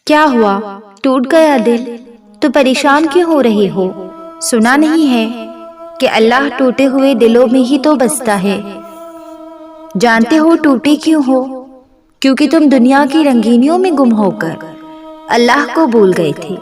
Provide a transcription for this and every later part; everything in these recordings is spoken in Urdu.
کیا ہوا؟ ٹوٹ گیا دل؟ تو پریشان کیوں ہو رہے ہو؟ سنا نہیں ہے کہ اللہ ٹوٹے ہوئے دلوں میں ہی تو بستا ہے۔ جانتے ہو ٹوٹے کیوں ہو؟ کیونکہ تم دنیا کی رنگینیوں میں گم ہو کر اللہ کو بھول گئے تھے،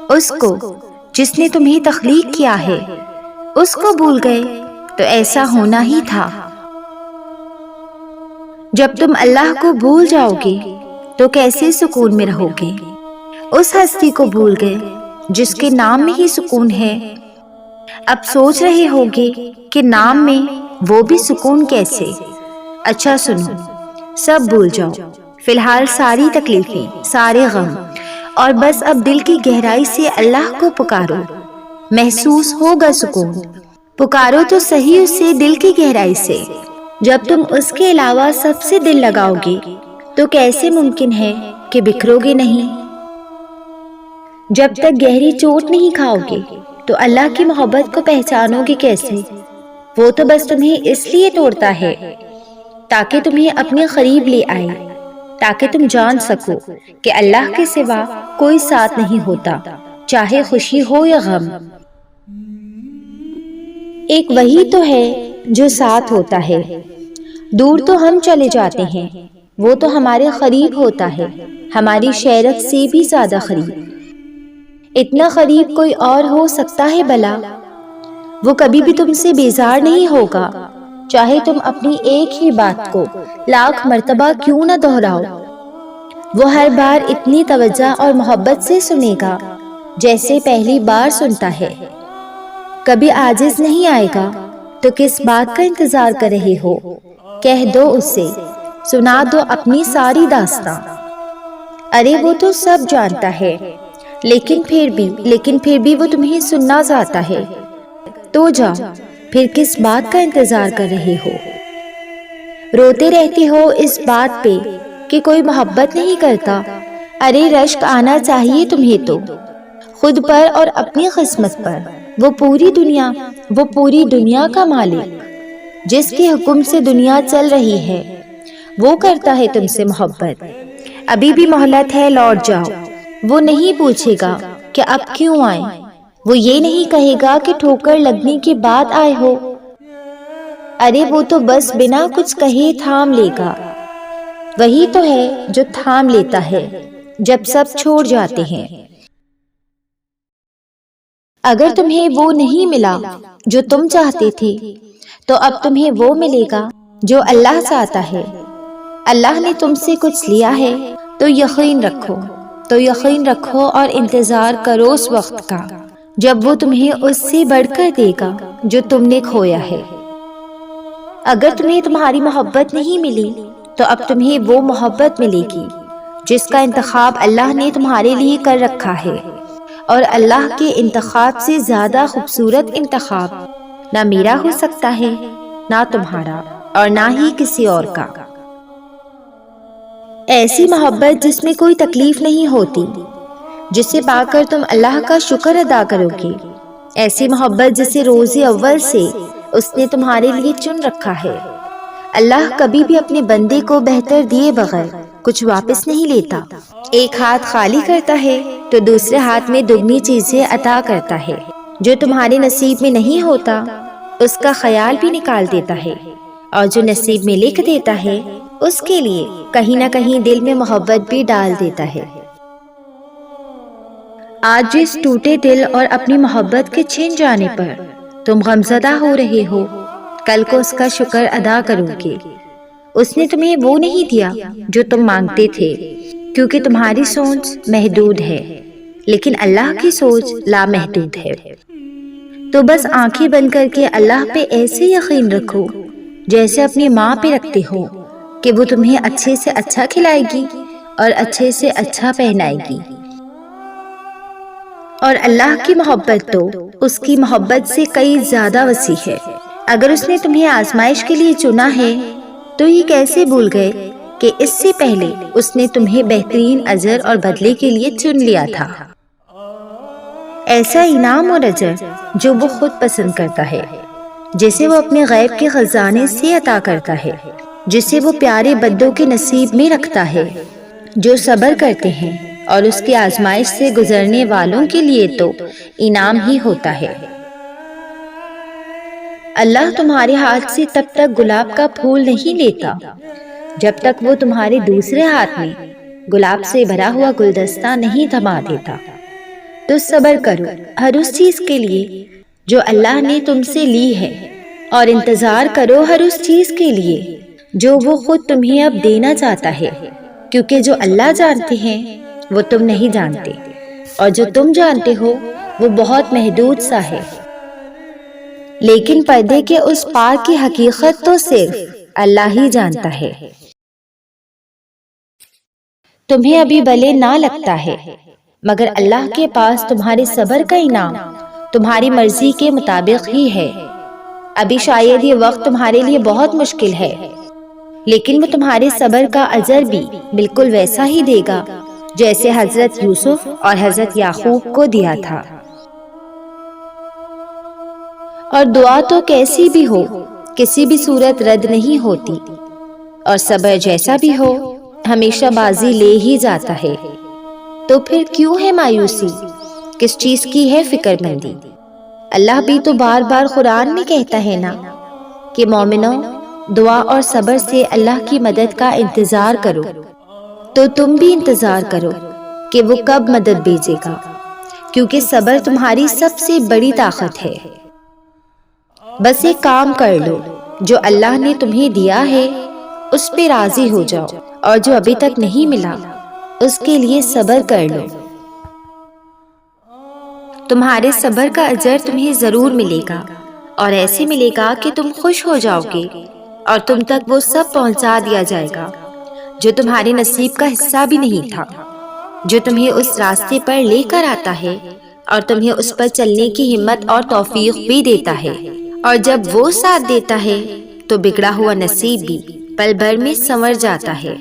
اس کو جس نے تمہیں تخلیق کیا ہے، اس کو بھول گئے تو ایسا ہونا ہی تھا۔ جب تم اللہ کو بھول جاؤ گے تو کیسے سکون میں رہو گے؟ اس ہستی کو بھول گئے جس کے نام میں ہی سکون ہے۔ اب سوچ رہے ہوگے کہ نام میں وہ بھی سکون کیسے؟ اچھا سنو، سب بھول جاؤ فی الحال، ساری تکلیفیں، سارے غم، اور بس اب دل کی گہرائی سے اللہ کو پکارو، محسوس ہوگا سکون۔ پکارو تو صحیح اسے دل کی گہرائی سے۔ جب تم اس کے علاوہ سب سے دل لگاؤ گے تو کیسے ممکن ہے کہ بکھرو گے نہیں؟ جب تک گہری چوٹ نہیں کھاؤ گے تو اللہ کی محبت کو پہچانو گے کیسے؟ وہ تو بس تمہیں اس لیے توڑتا ہے تاکہ تمہیں اپنے قریب لے آئے، تاکہ تم جان سکو کہ اللہ کے سوا کوئی ساتھ نہیں ہوتا، چاہے خوشی ہو یا غم۔ ایک وہی تو ہے جو ساتھ ہوتا ہے۔ دور تو ہم چلے جاتے ہیں، وہ تو ہمارے قریب ہوتا ہے، ہماری شیرت سے بھی زیادہ قریب۔ اتنا قریب کوئی اور ہو سکتا ہے بھلا؟ وہ کبھی بھی تم سے بیزار نہیں ہوگا، چاہے تم اپنی ایک ہی بات کو لاکھ مرتبہ کیوں نہ دہراؤ۔ وہ ہر بار اتنی توجہ اور محبت سے سنے گا جیسے پہلی بار سنتا ہے۔ کبھی عاجز نہیں آئے گا۔ تو کس بات کا انتظار کر رہے ہو؟ کہہ دو اسے، سنا دو اپنی ساری داستاں۔ ارے وہ تو سب جانتا ہے، لیکن پھر بھی وہ تمہیں سننا چاہتا ہے۔ تو جا، پھر کس بات کا انتظار کر رہے ہو؟ روتے رہتے ہو اس بات پہ کہ کوئی محبت نہیں کرتا۔ ارے رشک آنا چاہیے تمہیں تو، خود پر اور اپنی قسمت پر۔ وہ پوری دنیا کا مالک، جس کے حکم سے دنیا چل رہی ہے، وہ کرتا ہے تم سے محبت۔ ابھی بھی مہلت ہے، لوٹ جاؤ۔ وہ نہیں پوچھے گا کہ اب کیوں آئے، وہ یہ نہیں کہے گا کہ ٹھوکر لگنے کے بعد آئے ہو۔ ارے وہ تو بس بنا کچھ کہے تھام لے گا۔ وہی تو ہے جو تھام لیتا ہے جب سب چھوڑ جاتے ہیں۔ اگر تمہیں وہ نہیں ملا جو تم چاہتے تھے تو اب تمہیں وہ ملے گا جو اللہ چاہتا ہے۔ اللہ نے تم سے کچھ لیا ہے تو یقین رکھو اور انتظار کرو اس وقت کا جب وہ تمہیں اس سے بڑھ کر دے گا جو تم نے کھویا ہے۔ اگر تمہیں تمہاری محبت نہیں ملی تو اب تمہیں وہ محبت ملے گی جس کا انتخاب اللہ نے تمہارے لیے کر رکھا ہے، اور اللہ کے انتخاب سے زیادہ خوبصورت انتخاب نہ میرا ہو سکتا ہے، نہ تمہارا، اور نہ ہی کسی اور کا۔ ایسی محبت جس میں کوئی تکلیف نہیں ہوتی، جسے پا کر تم اللہ کا شکر ادا کرو گے۔ ایسی محبت جسے روز اول سے اس نے تمہارے لیے چن رکھا ہے۔ اللہ کبھی بھی اپنے بندے کو بہتر دیے بغیر کچھ واپس نہیں لیتا۔ ایک ہاتھ خالی کرتا ہے تو دوسرے ہاتھ میں دگنی چیزیں عطا کرتا ہے۔ جو تمہارے نصیب میں نہیں ہوتا اس کا خیال بھی نکال دیتا ہے، اور جو نصیب میں لکھ دیتا ہے اس کے لیے کہیں نہ کہیں دل میں محبت بھی ڈال دیتا ہے۔ آج جس ٹوٹے دل اور اپنی محبت کے چھن جانے پر تم غمزدہ ہو رہے ہو، کل کو اس کا شکر ادا کرو گے۔ اس نے تمہیں وہ نہیں دیا جو تم مانگتے تھے، کیونکہ تمہاری سوچ محدود ہے، لیکن اللہ کی سوچ لامحدود ہے۔ تو بس آنکھیں بند کر کے اللہ پہ ایسے یقین رکھو جیسے اپنی ماں پہ رکھتے ہو کہ وہ تمہیں اچھے سے اچھا کھلائے گی اور اچھے سے اچھا پہنائے گی۔ اور اللہ کی محبت تو اس کی محبت سے کئی زیادہ وسیع ہے۔ اگر اس نے تمہیں آزمائش کے لیے چنا ہے تو یہ کیسے بھول گئے کہ اس سے پہلے اس نے تمہیں بہترین اجر اور بدلے کے لیے چن لیا تھا۔ ایسا انعام اور اجر جو وہ خود پسند کرتا ہے، جسے وہ اپنے غیب کے خزانے سے عطا کرتا ہے، جسے وہ پیارے بندوں کے نصیب میں رکھتا ہے۔ جو صبر کرتے ہیں اور اس کی آزمائش سے گزرنے والوں کے لیے تو انعام ہی ہوتا ہے۔ اللہ تمہارے ہاتھ سے تب تک گلاب کا پھول نہیں لیتا جب تک وہ تمہارے دوسرے ہاتھ میں گلاب سے بھرا ہوا گلدستہ نہیں تھما دیتا۔ تو صبر کرو ہر اس چیز کے لیے جو اللہ نے تم سے لی ہے، اور انتظار کرو ہر اس چیز کے لیے جو وہ خود تمہیں اب دینا چاہتا ہے، کیونکہ جو اللہ جانتے ہیں وہ تم نہیں جانتے، اور جو تم جانتے ہو وہ بہت محدود سا ہے۔ لیکن پردے کے اس پار کی حقیقت تو صرف اللہ ہی جانتا ہے۔ تمہیں ابھی بھلے نہ لگتا ہے، مگر اللہ کے پاس تمہارے صبر کا انعام تمہاری مرضی کے مطابق ہی ہے۔ ابھی شاید یہ وقت تمہارے لیے بہت مشکل ہے، لیکن وہ تمہارے صبر کا اجر بھی بالکل ویسا ہی دے گا جیسے حضرت یوسف اور حضرت یعقوب کو دیا تھا۔ اور دعا تو کیسی بھی ہو کسی بھی صورت رد نہیں ہوتی، اور صبر جیسا بھی ہو ہمیشہ بازی لے ہی جاتا ہے۔ تو پھر کیوں ہے مایوسی، کس چیز کی ہے فکر مندی؟ اللہ بھی تو بار بار قرآن میں کہتا ہے نا کہ مومنوں دعا اور صبر سے اللہ کی مدد کا انتظار کرو۔ تو تم بھی انتظار کرو کہ وہ کب مدد بھیجے گا، کیونکہ صبر تمہاری سب سے بڑی طاقت ہے۔ بس ایک کام کر لو، جو اللہ نے تمہیں دیا ہے اس پہ راضی ہو جاؤ، اور جو ابھی تک نہیں ملا اس کے لیے صبر کر لو۔ تمہارے صبر کا اجر تمہیں ضرور ملے گا، اور ایسے ملے گا کہ تم خوش ہو جاؤ گے، اور تم تک وہ سب پہنچا دیا جائے گا جو تمہارے نصیب کا حصہ بھی نہیں تھا، جو تمہیں اس راستے پر لے کر آتا ہے اور تمہیں اس پر چلنے کی ہمت اور توفیق بھی دیتا ہے۔ اور جب وہ ساتھ دیتا ہے تو بگڑا ہوا نصیب بھی پل بھر میں سنور جاتا ہے،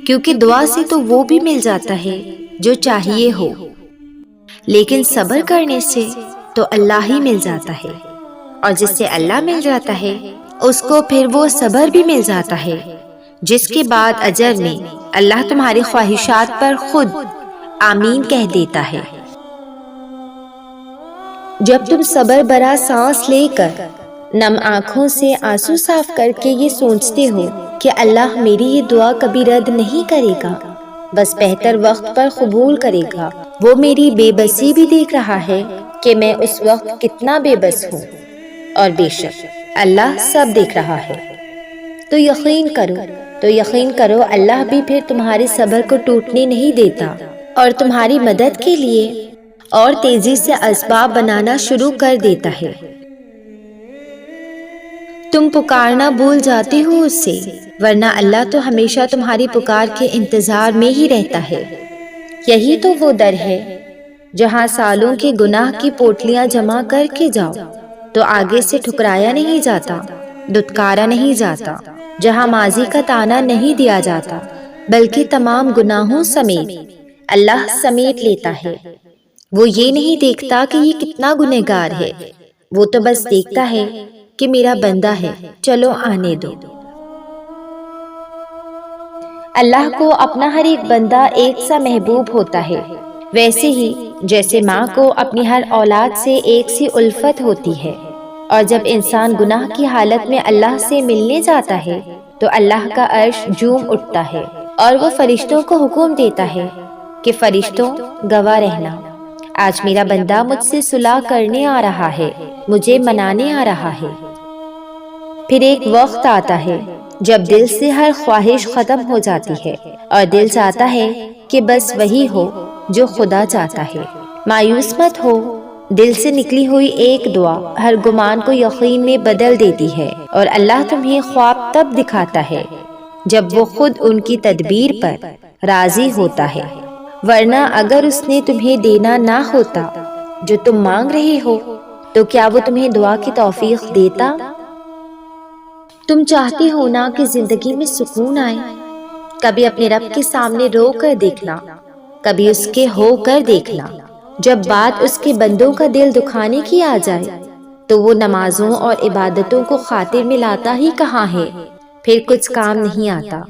کیونکہ دعا سے تو وہ بھی مل جاتا ہے جو چاہیے ہو، لیکن صبر کرنے سے تو اللہ ہی مل جاتا ہے، اور جس سے اللہ مل جاتا ہے اس کو پھر وہ صبر بھی مل جاتا ہے، جس کے بعد اجر میں اللہ تمہاری خواہشات پر خود آمین کہہ دیتا ہے۔ جب تم صبر برا سانس لے کر نم آنکھوں سے آنسو صاف کر کے یہ سوچتے ہو کہ اللہ میری یہ دعا کبھی رد نہیں کرے گا، بس بہتر وقت پر قبول کرے گا، وہ میری بے بسی بھی دیکھ رہا ہے کہ میں اس وقت کتنا بے بس ہوں، اور بے شک اللہ سب دیکھ رہا ہے، تو یقین کرو اللہ بھی پھر تمہارے صبر کو ٹوٹنے نہیں دیتا، اور تمہاری مدد کے لیے اور تیزی سے اسباب بنانا شروع کر دیتا ہے۔ تم پکارنا بھول جاتے ہو اس سے، ورنہ اللہ تو ہمیشہ تمہاری پکار کے انتظار میں ہی رہتا ہے۔ یہی تو وہ در ہے جہاں سالوں کے گناہ کی پوٹلیاں جمع کر کے جاؤ تو آگے سے ٹھکرایا نہیں جاتا، دھتکارا نہیں جاتا، جہاں ماضی کا تانا نہیں دیا جاتا، بلکہ تمام گناہوں سمیت اللہ سمیٹ لیتا ہے۔ وہ یہ نہیں دیکھتا کہ یہ کتنا گنہگار ہے، وہ تو بس دیکھتا ہے کہ میرا بندہ ہے، چلو آنے دو۔ اللہ کو اپنا ہر ایک بندہ ایک سا محبوب ہوتا ہے، ویسے ہی جیسے ماں کو اپنی ہر اولاد سے ایک سی الفت ہوتی ہے، اور جب انسان گناہ کی حالت میں اللہ سے ملنے جاتا ہے تو اللہ کا عرش جھوم اٹھتا ہے، اور وہ فرشتوں کو حکم دیتا ہے کہ فرشتوں گواہ رہنا، آج میرا بندہ مجھ سے صلح کرنے آ رہا ہے، مجھے منانے آ رہا ہے۔ پھر ایک وقت آتا ہے جب دل سے ہر خواہش ختم ہو جاتی ہے، اور دل چاہتا ہے کہ بس وہی ہو جو خدا چاہتا ہے۔ مایوس مت ہو، دل سے نکلی ہوئی ایک دعا ہر گمان کو یقین میں بدل دیتی ہے، اور اللہ تمہیں خواب تب دکھاتا ہے جب وہ خود ان کی تدبیر پر راضی ہوتا ہے، ورنہ اگر اس نے تمہیں دینا نہ ہوتا جو تم مانگ رہے ہو تو کیا وہ تمہیں دعا کی توفیق دیتا؟ تم چاہتے ہو نا کہ زندگی میں سکون آئے، کبھی اپنے رب کے سامنے رو کر دیکھنا، کبھی اس کے ہو کر دیکھنا۔ جب بات اس کے بندوں کا دل دکھانے کی آ جائے تو وہ نمازوں اور عبادتوں کو خاطر میں لاتا ہی کہاں ہے، پھر کچھ کام نہیں آتا،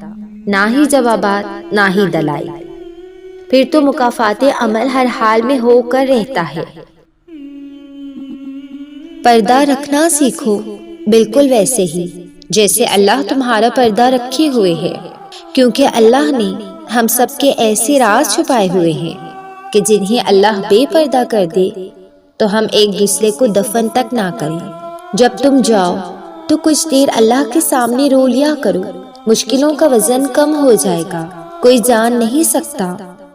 نہ ہی جوابات نہ ہی دلائل۔ پھر تو مکافات عمل ہر حال میں ہو کر رہتا ہے۔ پردہ رکھنا سیکھو، بالکل ویسے ہی جیسے اللہ تمہارا پردہ رکھے ہوئے ہے، کیونکہ اللہ نے ہم سب کے ایسے راز چھپائے ہوئے ہیں کہ جنہیں اللہ بے پردہ کر دے تو ہم ایک دوسرے کو دفن تک نہ کریں۔ جب تم جاؤ تو کچھ دیر اللہ کے سامنے رو لیا کرو، مشکلوں کا وزن کم ہو جائے گا۔ کوئی جان نہیں سکتا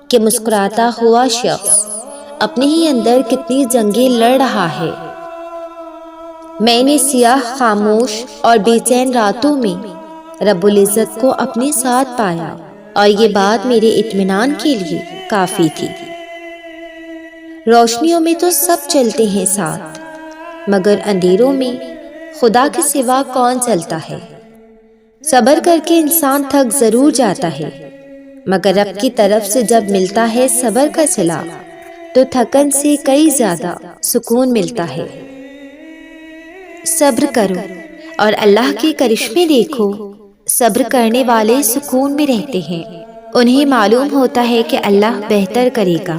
کہ مسکراتا ہوا شخص اپنے ہی اندر کتنی جنگیں لڑ رہا ہے۔ میں نے سیاہ، خاموش اور بے چین راتوں میں رب العزت کو اپنے ساتھ پایا، اور یہ بات میرے اطمینان کے لیے کافی تھی۔ روشنیوں میں تو سب چلتے ہیں ساتھ، مگر اندھیروں میں خدا کے سوا کون چلتا ہے؟ صبر کر کے انسان تھک ضرور جاتا ہے، مگر رب کی طرف سے جب ملتا ہے صبر کا صلہ تو تھکن سے کئی زیادہ سکون ملتا ہے۔ صبر کرو اور اللہ کے کرشمے دیکھو۔ صبر کرنے والے سکون میں رہتے ہیں، انہیں معلوم ہوتا ہے کہ اللہ بہتر کرے گا،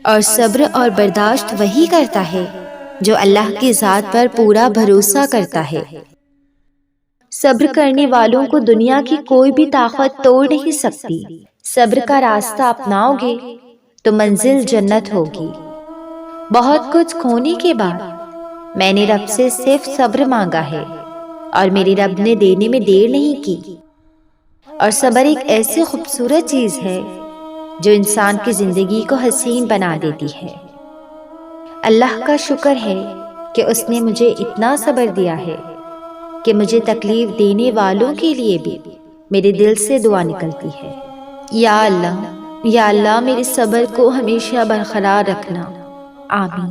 اور صبر اور برداشت وہی کرتا ہے جو اللہ کی ذات پر پورا بھروسہ کرتا ہے۔ صبر کرنے والوں کو دنیا کی کوئی بھی طاقت توڑ نہیں سکتی۔ صبر کا راستہ اپناؤ گے تو منزل جنت ہوگی۔ بہت کچھ کھونے کے بعد میں نے رب سے صرف صبر مانگا ہے، اور میرے رب نے دینے میں دیر نہیں کی۔ اور صبر ایک ایسی خوبصورت چیز ہے جو انسان کی زندگی کو حسین بنا دیتی ہے۔ اللہ کا شکر ہے کہ اس نے مجھے اتنا صبر دیا ہے کہ مجھے تکلیف دینے والوں کے لیے بھی میرے دل سے دعا نکلتی ہے، یا اللہ میرے صبر کو ہمیشہ برقرار رکھنا، آمین۔